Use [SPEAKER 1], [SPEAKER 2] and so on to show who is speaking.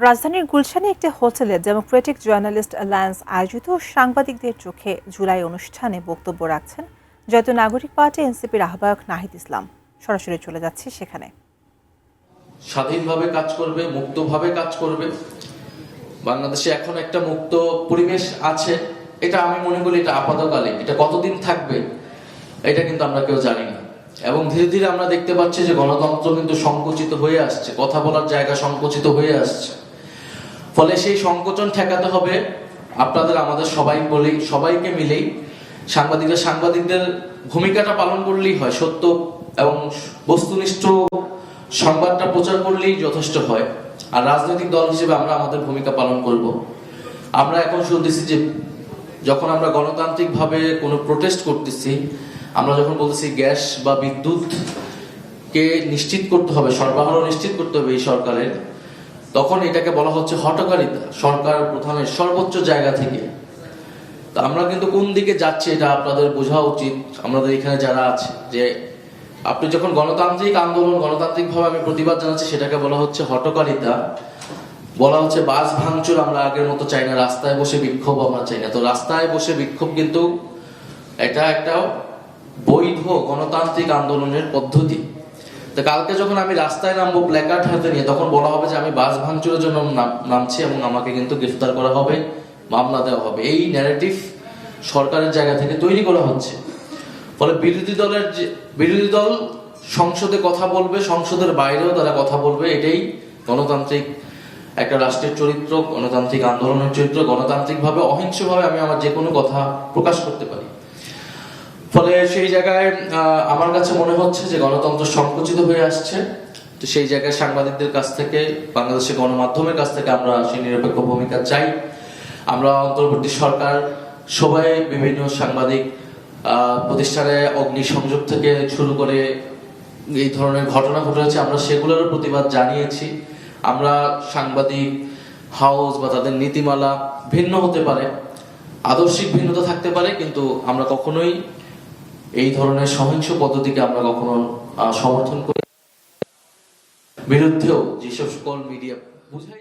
[SPEAKER 1] রাজধানীর গুলশানে একটি হোটেলে ডেমোক্রেটিক জার্নালিস্ট অ্যালায়েন্স আয়োজিত সাংবাদিকদের চোখে জুলাই অনুষ্ঠানে বক্তব্য রাখছেন জাতীয় নাগরিক পার্টি এনসিপির আহ্বায়ক নাহিদ ইসলাম। সরাসরি চলে যাচ্ছে সেখানে।
[SPEAKER 2] স্বাধীনভাবে কাজ করবে, মুক্তভাবে কাজ করবে। বাংলাদেশে এখন একটা মুক্ত পরিবেশ আছে, এটা আমি মনে করি এটা আপাতকালে, এটা কতদিন থাকবে এটা কিন্তু আমরা কেউ জানি না। এবং ধীরে ধীরে আমরা দেখতে পাচ্ছি যে গণতন্ত্র কিন্তু সংকুচিত হয়ে আসছে, কথা বলার জায়গা সংকুচিত হয়ে আসছে। ফলে সেই সংকোচন ঠেকাতে হবে আপনাদের আমাদের সবাইকে মিলেই। সাংবাদিকদের ভূমিকাটা পালন করলেই হয়, সত্য এবং বস্তুনিষ্ঠ সংবাদটা প্রচার করলেই যথেষ্ট হয়। আর রাজনৈতিক দল হিসেবে আমরা আমাদের ভূমিকা পালন করব। আমরা এখন শুনতেছি যে যখন আমরা গণতান্ত্রিকভাবে কোনো প্রোটেস্ট করতেছি, আমরা যখন বলতেছি গ্যাস বা বিদ্যুৎ কে নিশ্চিত করতে হবে, সরবরাহ নিশ্চিত করতে হবে এই সরকারের, তখন এটাকে বলা হচ্ছে হঠকারিতা সরকার প্রধানের সর্বোচ্চ জায়গা থেকে। তা আমরা কিন্তু কোন দিকে যাচ্ছি এটা আপনাদের বোঝা উচিত। আমাদের এখানে যারা আছে, যে আপনি যখন গণতান্ত্রিক আন্দোলন, গণতান্ত্রিকভাবে আমি প্রতিবাদ জানাচ্ছি, সেটাকে বলা হচ্ছে হঠকারিতা, বলা হচ্ছে বাস ভাঙচুর আমরা আগের মতো চাই না, রাস্তায় বসে বিক্ষোভ আমরা চাই না। তো রাস্তায় বসে বিক্ষোভ কিন্তু এটা একটা বৈধ গণতান্ত্রিক আন্দোলনের পদ্ধতি। তো কালকে যখন আমি রাস্তায় নামবো প্ল্যাকার্ড হাতে নিয়ে, তখন বলা হবে যে আমি বাস ভাঙচুরের জন্য নামছি এবং আমাকে কিন্তু গ্রেফতার করা হবে, মামলা দেওয়া হবে। এই ন্যারেটিভ সরকারের জায়গা থেকে তৈরি করা হচ্ছে। ফলে বিরোধী দল সংসদে কথা বলবে, সংসদের বাইরেও তারা কথা বলবে। এটাই গণতান্ত্রিক একটা রাষ্ট্রের চরিত্র, গণতান্ত্রিক আন্দোলনের চরিত্র। গণতান্ত্রিকভাবে অহিংসভাবে আমি আমার যে কোনো কথা প্রকাশ করতে পারি। ফলে সেই জায়গায় আমার কাছে মনে হচ্ছে যে গণতন্ত্র সংকুচিত হয়ে আসছে। তো সেই জায়গায় সাংবাদিকদের কাছ থেকে, বাংলাদেশের গণমাধ্যমের কাছ থেকে আমরা সেই নিরপেক্ষ ভূমিকা চাই। আমরা অন্তর্বর্তী সরকার সবাই বিভিন্ন সাংবাদিক প্রতিষ্ঠানে অগ্নিসংযোগ থেকে শুরু করে এই ধরনের ঘটনা ঘটেছে, আমরা সেগুলোর প্রতিবাদ জানিয়েছি। আমরা সাংবাদিক হাউস বা তাদের নীতিমালা ভিন্ন হতে পারে, আদর্শিক ভিন্নতা থাকতে পারে, কিন্তু আমরা কখনোই এই ধরনের সহিংস পদ্ধতিকে আমরা কখনো সমর্থন করি। বিরুদ্ধেও যেসব সকল মিডিয়া বুঝাই